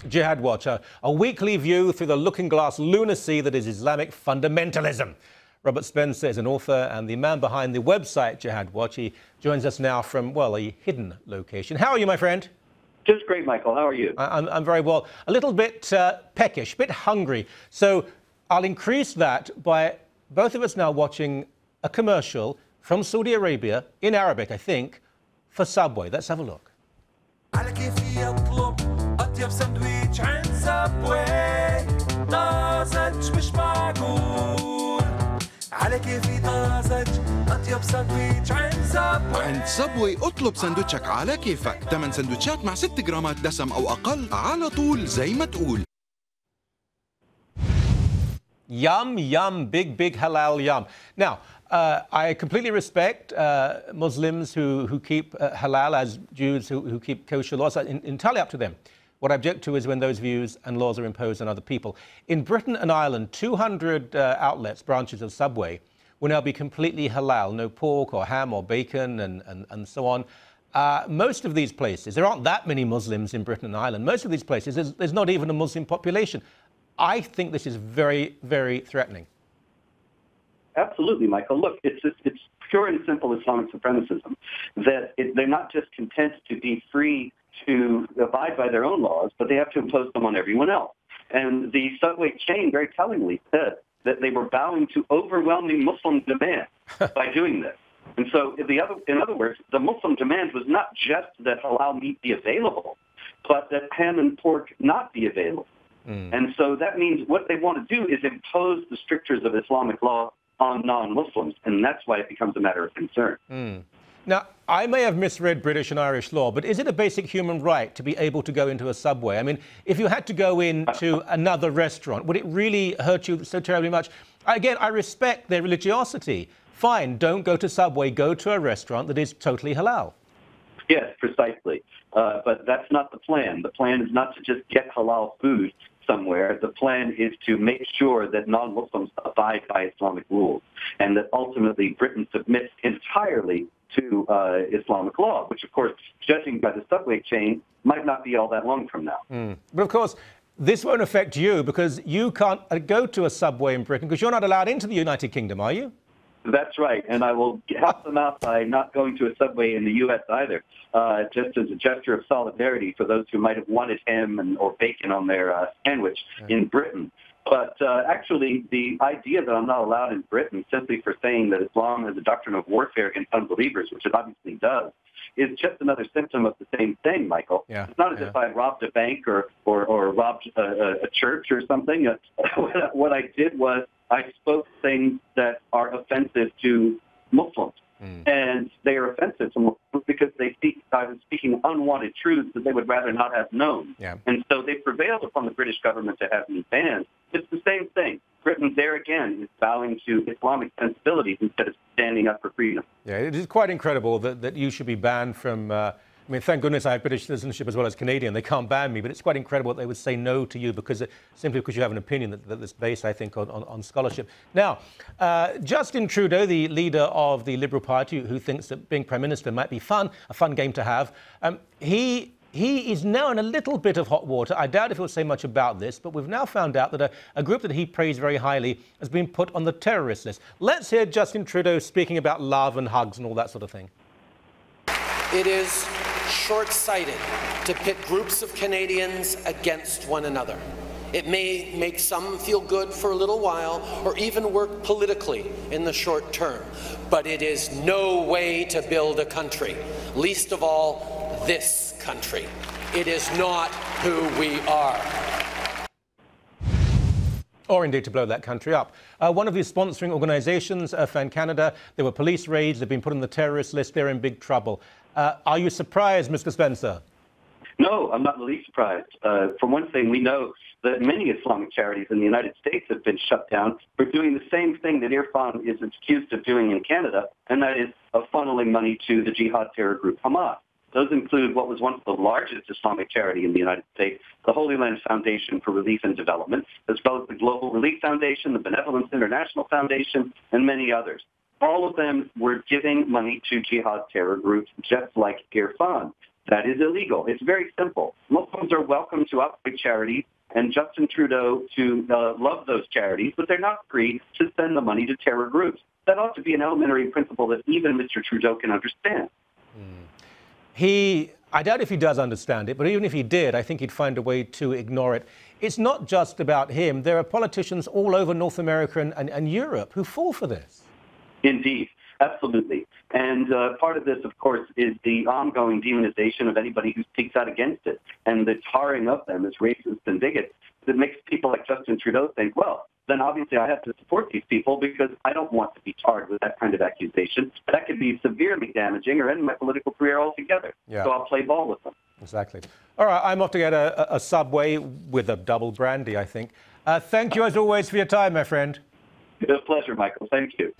Jihad Watch, a weekly view through the looking-glass lunacy that is Islamic fundamentalism. Robert Spencer is an author and the man behind the website Jihad Watch. He joins us now from, well, a hidden location. How are you, my friend? Just great, Michael. How are you? I'm very well. A little bit peckish, a bit hungry. So I'll increase that by both of us now watching a commercial from Saudi Arabia, in Arabic, I think, for Subway. Let's have a look. على كيفي اطلب اطيب سندويتش عند سبوي طازج مش معقول على كيفي طازج اطيب سندويتش عند سبوي عند سبوي اطلب سندوتشك على كيفك 8 سندوتشات مع 6 جرامات دسم او اقل على طول زي ما تقول. Yum, yum, big halal yum. Now, I completely respect Muslims who keep halal as Jews who keep kosher laws. Entirely up to them. What I object to is when those views and laws are imposed on other people. In Britain and Ireland, 200 outlets, branches of Subway, will now be completely halal. No pork or ham or bacon and so on. Most of these places, there aren't that many Muslims in Britain and Ireland. Most of these places, there's not even a Muslim population. I think this is very, very threatening. Absolutely, Michael. Look, it's pure and simple Islamic supremacism. That they're not just content to be free to abide by their own laws, but they have to impose them on everyone else. And the Subway chain very tellingly said that they were bowing to overwhelming Muslim demand by doing this. And so, in other words, the Muslim demand was not just that halal meat be available, but that ham and pork not be available. And so that means what they want to do is impose the strictures of Islamic law on non-Muslims, and that's why it becomes a matter of concern. Now, I may have misread British and Irish law, but is it a basic human right to be able to go into a Subway? I mean, if you had to go into another restaurant, would it really hurt you so terribly much? Again, I respect their religiosity. Fine, don't go to Subway, go to a restaurant that is totally halal. Yes, precisely. But that's not the plan. The plan is not to just get halal food somewhere. The plan is to make sure that non-Muslims abide by Islamic rules and that ultimately Britain submits entirely to Islamic law, which, of course, judging by the Subway chain, might not be all that long from now. But, of course, this won't affect you because you can't go to a Subway in Britain because you're not allowed into the United Kingdom, are you? That's right, and I will help them out by not going to a Subway in the U.S. either, just as a gesture of solidarity for those who might have wanted ham or bacon on their sandwich in Britain. But actually, the idea that I'm not allowed in Britain simply for saying that Islam is a doctrine of warfare against unbelievers, which it obviously does, is just another symptom of the same thing, Michael. It's not as if I robbed a bank or robbed a church or something. What I did was I spoke things that are offensive to Muslims. And they are offensive to Muslims because I was speaking unwanted truths that they would rather not have known. And so they prevailed upon the British government to have me banned. It's the same thing. Britain, there again, is bowing to Islamic sensibilities instead of standing up for freedom. Yeah, it is quite incredible that you should be banned from... I mean, thank goodness I have British citizenship as well as Canadian. They can't ban me, but it's quite incredible that they would say no to you simply because you have an opinion that's based, I think, on scholarship. Now, Justin Trudeau, the leader of the Liberal Party, who thinks that being Prime Minister might be a fun game to have, he is now in a little bit of hot water. I doubt if he'll say much about this, but we've now found out that a group that he praised very highly has been put on the terrorist list. Let's hear Justin Trudeau speaking about love and hugs and all that sort of thing. It is short-sighted to pit groups of Canadians against one another. It may make some feel good for a little while or even work politically in the short term, but it is no way to build a country, least of all this country. It is not who we are. Or indeed to blow that country up. One of these sponsoring organisations, FAN Canada, there were police raids, they've been put on the terrorist list, they're in big trouble. Are you surprised, Mr. Spencer? No, I'm not in the least surprised. For one thing, we know that many Islamic charities in the United States have been shut down for doing the same thing that Irfan is accused of doing in Canada, and that is of funneling money to the jihad terror group Hamas. Those include what was once the largest Islamic charity in the United States, the Holy Land Foundation for Relief and Development, as well as the Global Relief Foundation, the Benevolence International Foundation, and many others. All of them were giving money to jihad terror groups just like Irfan. That is illegal. It's very simple. Muslims are welcome to operate charities and Justin Trudeau to love those charities, but they're not free to send the money to terror groups. That ought to be an elementary principle that even Mr. Trudeau can understand. I doubt if he does understand it, but even if he did, I think he'd find a way to ignore it. It's not just about him. There are politicians all over North America and Europe who fall for this. Indeed, absolutely. And part of this, of course, is the ongoing demonization of anybody who speaks out against it and the tarring of them as racists and bigots that makes people like Justin Trudeau think, well, then obviously I have to support these people because I don't want to be tarred with that kind of accusation. That could be severely damaging or end my political career altogether. Yeah. So I'll play ball with them. Exactly. All right, I'm off to get a Subway with a double brandy, I think. Thank you, as always, for your time, my friend. It's a pleasure, Michael. Thank you.